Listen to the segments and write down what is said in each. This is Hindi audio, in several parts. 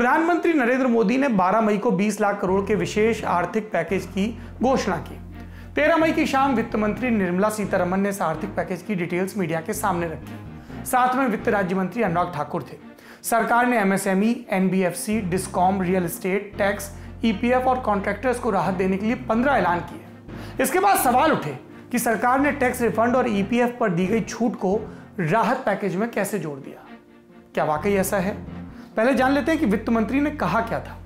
प्रधानमंत्री नरेंद्र मोदी ने 12 मई को 20 लाख करोड़ के विशेष आर्थिक पैकेज की घोषणा की। 13 मई की शाम वित्त मंत्री निर्मला सीतारमण ने इस आर्थिक पैकेज की डिटेल्स मीडिया के सामने रखी। साथ में वित्त राज्य मंत्री अनुराग ठाकुर थे। सरकार ने MSME, NBFC, discom, real estate, tax, EPF और कॉन्ट्रैक्टर्स को राहत देने के लिए 15 ऐलान किए। इसके बाद सवाल उठे कि सरकार ने टैक्स रिफंड और ईपीएफ पर दी गई छूट को राहत पैकेज में कैसे जोड़ दिया। क्या वाकई ऐसा है? पहले जान लेते हैं कि वित्त मंत्री ने कहा क्या था।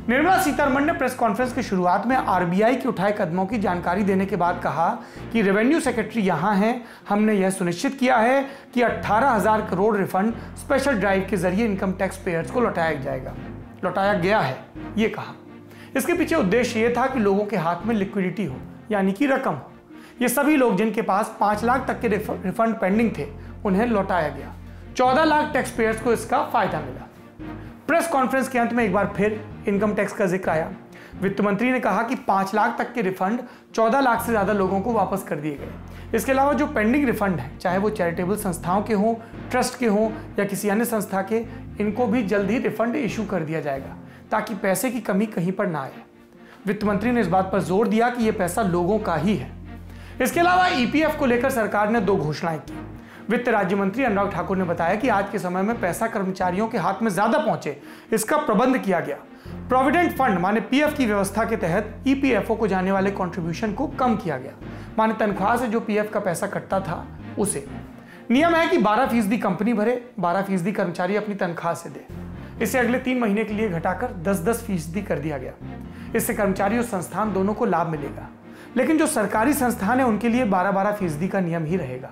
निर्मला सीतारमण ने प्रेस कॉन्फ्रेंस की शुरुआत में आरबीआई के उठाए कदमों की जानकारी देने के बाद कहा कि रेवेन्यू सेक्रेटरी यहां हैं, हमने यह सुनिश्चित किया है कि 18,000 करोड़ रिफंड स्पेशल ड्राइव के जरिए इनकम टैक्स पेयर्स को लौटाया गया है, ये कहा। इसके पीछे उद्देश्य यह था कि लोगों के हाथ में लिक्विडिटी हो, यानी कि रकम हो। ये सभी लोग जिनके पास 5 लाख तक के रिफंड पेंडिंग थे, उन्हें लौटाया गया। 14 लाख टैक्स पेयर्स को इसका फायदा मिला। प्रेस कॉन्फ्रेंस के अंत में एक बार फिर इनकम टैक्स का जिक्र आया। वित्त मंत्री ने कहा कि 5 लाख तक के रिफंड 14 लाख से ज्यादा लोगों को वापस कर दिए गए। इसके अलावा जो पेंडिंग रिफंड है, चाहे वो चैरिटेबल संस्थाओं के हों, ट्रस्ट के हों या किसी अन्य संस्था के, इनको भी जल्द ही रिफंड इशू कर दिया जाएगा ताकि पैसे की कमी कहीं पर ना आए। वित्त मंत्री ने इस बात पर जोर दिया कि यह पैसा लोगों का ही है। इसके अलावा ईपीएफ को लेकर सरकार ने 2 घोषणाएं की। वित्त राज्य मंत्री अनुराग ठाकुर ने बताया कि आज के समय में पैसा कर्मचारियों के हाथ में ज्यादा पहुंचे, इसका प्रबंध किया गया। प्रोविडेंट फंड माने पीएफ की व्यवस्था के तहत ईपीएफओ को जाने वाले कंट्रीब्यूशन को कम किया गया, माने तनख्वाह से जो पीएफ का पैसा कटता था उसे। नियम है कि 12% कंपनी भरे, 12% कर्मचारी अपनी तनख्वाह से दे। इसे अगले 3 महीने के लिए घटाकर 10% कर दिया गया। इससे कर्मचारी और संस्थान दोनों को लाभ मिलेगा, लेकिन जो सरकारी संस्थान है उनके लिए 12% का नियम ही रहेगा।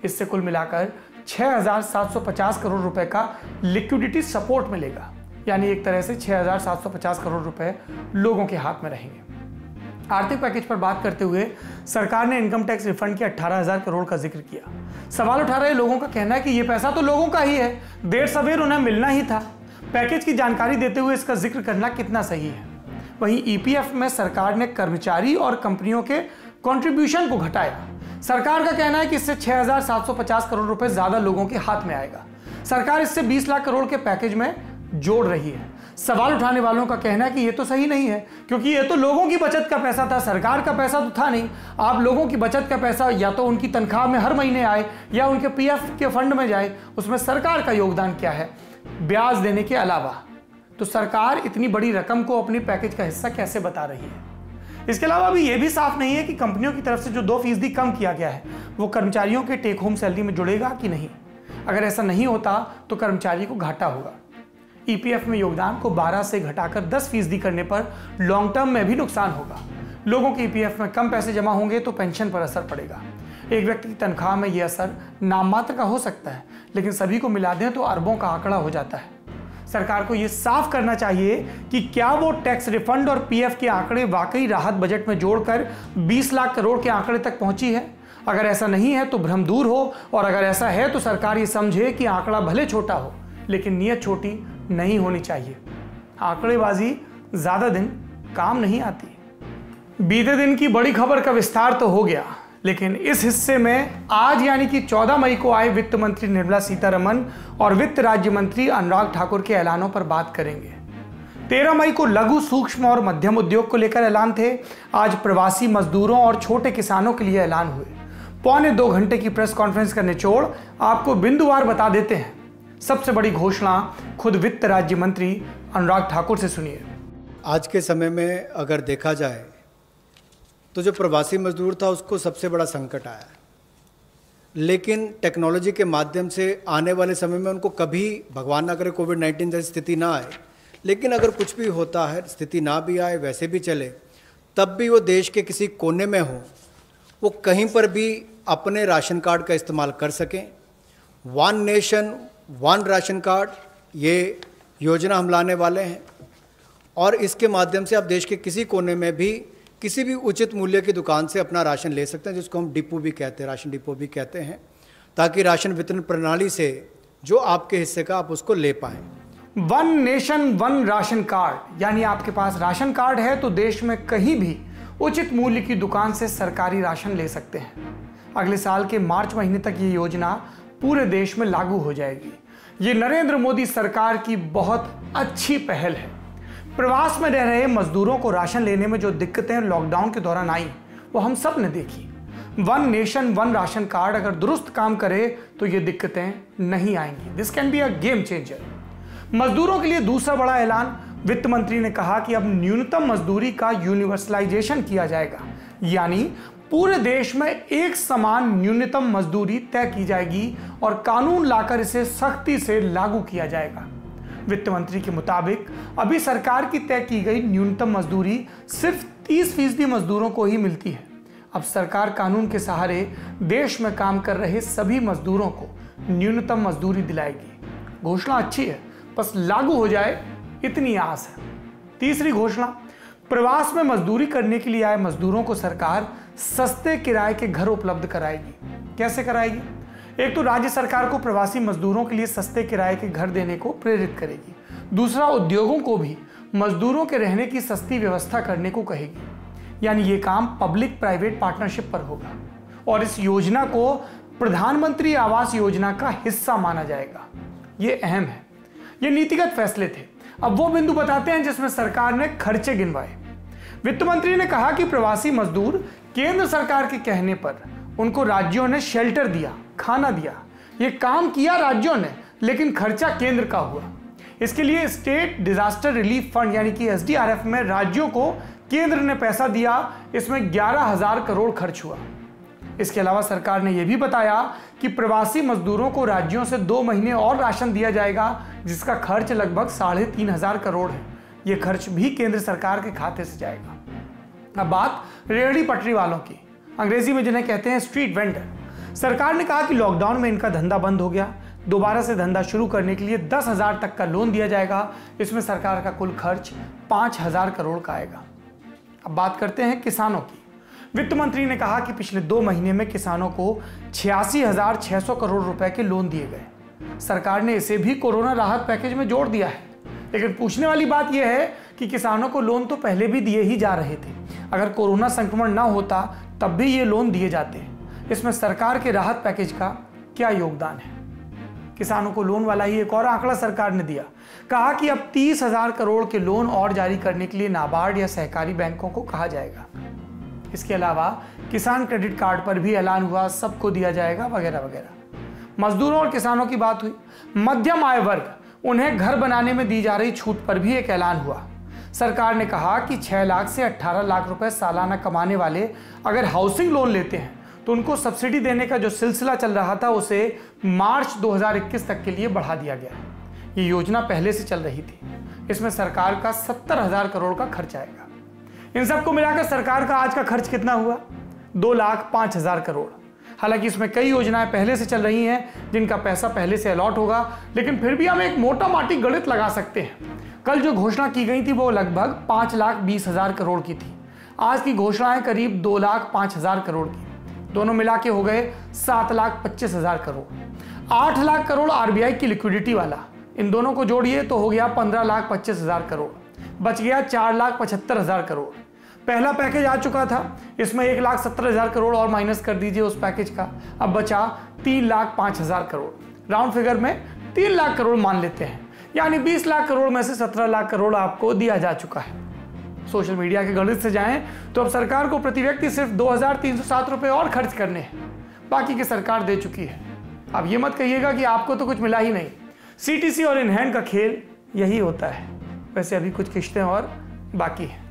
इससे कुल मिलाकर 6,750 करोड़ रुपए का लिक्विडिटी सपोर्ट मिलेगा, यानी एक तरह से 6,750 करोड़ रुपए लोगों के हाथ में रहेंगे। आर्थिक पैकेज पर बात करते हुए सरकार ने इनकम टैक्स रिफंड के 18,000 करोड़ का जिक्र किया। सवाल उठा रहे लोगों का कहना है कि यह पैसा तो लोगों का ही है, देर सवेर उन्हें मिलना ही था। पैकेज की जानकारी देते हुए इसका जिक्र करना कितना सही है? वहीं ईपीएफ में सरकार ने कर्मचारी और कंपनियों के कंट्रीब्यूशन को घटाया। सरकार का कहना है कि इससे 6,750 करोड़ रुपए ज्यादा लोगों के हाथ में आएगा। सरकार इससे 20 लाख करोड़ के पैकेज में जोड़ रही है। सवाल उठाने वालों का कहना है कि यह तो सही नहीं है, क्योंकि यह तो लोगों की बचत का पैसा था, सरकार का पैसा तो था नहीं। आप लोगों की बचत का पैसा या तो उनकी तनख्वाह में हर महीने आए या उनके पीएफ के फंड में जाए, उसमें सरकार का योगदान क्या है ब्याज देने के अलावा? तो सरकार इतनी बड़ी रकम को अपनी पैकेज का हिस्सा कैसे बता रही है? इसके अलावा भी यह भी साफ नहीं है कि कंपनियों की तरफ से जो 2% कम किया गया है वो कर्मचारियों के टेक होम सैलरी में जुड़ेगा कि नहीं। अगर ऐसा नहीं होता तो कर्मचारी को घाटा होगा। ईपीएफ में योगदान को 12 से घटाकर 10% करने पर लॉन्ग टर्म में भी नुकसान होगा। लोगों के ईपीएफ में कम पैसे जमा होंगे तो पेंशन पर असर पड़ेगा। एक व्यक्ति की तनख्वाह में यह असर नाम मात्र का हो सकता है, लेकिन सभी को मिला दें तो अरबों का आंकड़ा हो जाता है। सरकार को यह साफ करना चाहिए कि क्या वो टैक्स रिफंड और पीएफ के आंकड़े वाकई राहत बजट में जोड़कर 20 लाख करोड़ के आंकड़े तक पहुंची है। अगर ऐसा नहीं है तो भ्रम दूर हो, और अगर ऐसा है तो सरकार ये समझे कि आंकड़ा भले छोटा हो लेकिन नीयत छोटी नहीं होनी चाहिए। आंकड़ेबाजी ज्यादा दिन काम नहीं आती। बीते दिन की बड़ी खबर का विस्तार तो हो गया, लेकिन इस हिस्से में आज यानी कि 14 मई को आए वित्त मंत्री निर्मला सीतारमण और वित्त राज्य मंत्री अनुराग ठाकुर के ऐलानों पर बात करेंगे। 13 मई को लघु, सूक्ष्म और मध्यम उद्योग को लेकर ऐलान थे। आज प्रवासी मजदूरों और छोटे किसानों के लिए ऐलान हुए। 1.25 घंटे की प्रेस कॉन्फ्रेंस का निचोड़ आपको बिंदुवार बता देते हैं। सबसे बड़ी घोषणा खुद वित्त राज्य मंत्री अनुराग ठाकुर से सुनिए। आज के समय में अगर देखा जाए तो जो प्रवासी मजदूर था उसको सबसे बड़ा संकट आया, लेकिन टेक्नोलॉजी के माध्यम से आने वाले समय में उनको कभी, भगवान ना करे, कोविड-19 जैसी स्थिति ना आए, लेकिन अगर कुछ भी होता है, स्थिति ना भी आए, वैसे भी चले, तब भी वो देश के किसी कोने में हो, वो कहीं पर भी अपने राशन कार्ड का इस्तेमाल कर सकें। 1 नेशन 1 राशन कार्ड, ये योजना हम लाने वाले हैं, और इसके माध्यम से आप देश के किसी कोने में भी किसी भी उचित मूल्य की दुकान से अपना राशन ले सकते हैं, जिसको हम डिपो भी कहते हैं, राशन डिपो भी कहते हैं, ताकि राशन वितरण प्रणाली से जो आपके हिस्से का आप उसको ले पाएं। 1 नेशन 1 राशन कार्ड, यानी आपके पास राशन कार्ड है तो देश में कहीं भी उचित मूल्य की दुकान से सरकारी राशन ले सकते हैं। अगले साल के मार्च महीने तक ये योजना पूरे देश में लागू हो जाएगी। ये नरेंद्र मोदी सरकार की बहुत अच्छी पहल है। प्रवास में रह रहे मजदूरों को राशन लेने में जो दिक्कतें लॉकडाउन के दौरान आई वो हम सब ने देखी। One nation one ration card अगर दुरुस्त काम करे तो ये दिक्कतें नहीं आएंगी। This can be a game changer. मजदूरों के लिए दूसरा बड़ा ऐलान, वित्त मंत्री ने कहा कि अब न्यूनतम मजदूरी का यूनिवर्सलाइजेशन किया जाएगा, यानी पूरे देश में एक समान न्यूनतम मजदूरी तय की जाएगी और कानून लाकर इसे सख्ती से लागू किया जाएगा। वित्त मंत्री के मुताबिक अभी सरकार की तय की गई न्यूनतम मजदूरी सिर्फ 30% मजदूरों को ही मिलती है। अब सरकार कानून के सहारे देश में काम कर रहे सभी मजदूरों को न्यूनतम मजदूरी दिलाएगी। घोषणा अच्छी है, बस लागू हो जाए इतनी आस है। तीसरी घोषणा, प्रवास में मजदूरी करने के लिए आए मजदूरों को सरकार सस्ते किराए के घर उपलब्ध कराएगी। कैसे कराएगी? एक तो राज्य सरकार को प्रवासी मजदूरों के लिए सस्ते किराए के घर देने को प्रेरित करेगी। दूसरा, उद्योगों को भी मजदूरों के रहने की सस्ती व्यवस्था करने को कहेगी। यानी ये काम पब्लिक प्राइवेट पार्टनरशिप पर होगा और इस योजना को प्रधानमंत्री आवास योजना का हिस्सा माना जाएगा। ये अहम है। ये नीतिगत फैसले थे। अब वो बिंदु बताते हैं जिसमें सरकार ने खर्चे गिनवाए। वित्त मंत्री ने कहा कि प्रवासी मजदूर केंद्र सरकार के कहने पर उनको राज्यों ने शेल्टर दिया, खाना दिया। ये काम किया राज्यों ने, लेकिन खर्चा केंद्र का हुआ। इसके लिए स्टेट डिजास्टर रिलीफ फंड यानी कि SDRF में राज्यों को केंद्र ने पैसा दिया। इसमें 11,000 करोड़ खर्च हुआ। इसके अलावा सरकार ने यह भी बताया कि प्रवासी मजदूरों को राज्यों से 2 महीने और राशन दिया जाएगा, जिसका खर्च लगभग 3,500 करोड़ है। यह खर्च भी केंद्र सरकार के खाते से जाएगा। अब बात रेहड़ी पटरी वालों की, अंग्रेजी में जिन्हें कहते हैं स्ट्रीट वेंडर। सरकार ने कहा कि लॉकडाउन में इनका धंधा बंद हो गया। दोबारा से धंधा शुरू करने के लिए 10,000 तक का लोन दिया जाएगा। इसमें सरकार का कुल खर्च 5,000 करोड़ का आएगा। अब बात करते हैं किसानों की। वित्त मंत्री ने कहा कि पिछले 2 महीने में किसानों को 86,600 करोड़ रुपए के लोन दिए गए। सरकार ने इसे भी कोरोना राहत पैकेज में जोड़ दिया है। लेकिन पूछने वाली बात यह है कि किसानों को लोन तो पहले भी दिए ही जा रहे थे। अगर कोरोना संक्रमण ना होता तब भी ये लोन दिए जाते। इसमें सरकार के राहत पैकेज का क्या योगदान है? किसानों को लोन वाला ही एक और आंकड़ा सरकार ने दिया। कहा कि अब 30,000 करोड़ के लोन और जारी करने के लिए नाबार्ड या सहकारी बैंकों को कहा जाएगा। इसके अलावा किसान क्रेडिट कार्ड पर भी ऐलान हुआ, सबको दिया जाएगा वगैरह वगैरह। मजदूरों और किसानों की बात हुई। मध्यम आय वर्ग, उन्हें घर बनाने में दी जा रही छूट पर भी एक ऐलान हुआ। सरकार ने कहा कि 6 लाख से 18 लाख रुपए सालाना कमाने वाले अगर हाउसिंग लोन लेते हैं तो उनको सब्सिडी देने का जो सिलसिला चल रहा था उसे मार्च 2021 तक के लिए बढ़ा दिया गया। ये योजना पहले से चल रही थी। इसमें सरकार का 70,000 करोड़ का खर्च आएगा। इन सबको मिलाकर सरकार का आज का खर्च कितना हुआ? 2,05,000 करोड़। हालांकि इसमें कई योजनाएं पहले से चल रही हैं जिनका पैसा पहले से अलॉट होगा, लेकिन फिर भी हम एक मोटा माटी गणित लगा सकते हैं। कल जो घोषणा की गई थी वो लगभग 5,20,000 करोड़ की थी। आज की घोषणाएं करीब 2,05,000 करोड़ की। दोनों मिला के हो गए 7,25,000 करोड़। 8 लाख करोड़ RBI की लिक्विडिटी वाला, इन दोनों को जोड़िए तो हो गया 15,25,000 करोड़। बच गया 4,75,000 करोड़। पहला पैकेज आ चुका था, इसमें 1,70,000 करोड़ और माइनस कर दीजिए उस पैकेज का, अब बचा 3,05,000 करोड़। राउंड फिगर में 3 लाख करोड़ मान लेते हैं, यानी 20 लाख करोड़ में से 17 लाख करोड़ आपको दिया जा चुका है। सोशल मीडिया के गणित से जाएं तो अब सरकार को प्रति व्यक्ति सिर्फ 2,307 रुपए और खर्च करने हैं, बाकी की सरकार दे चुकी है। अब ये मत कहिएगा कि आपको तो कुछ मिला ही नहीं। CTC और इन हैंड का खेल यही होता है। वैसे अभी कुछ किश्तें और बाकी हैं।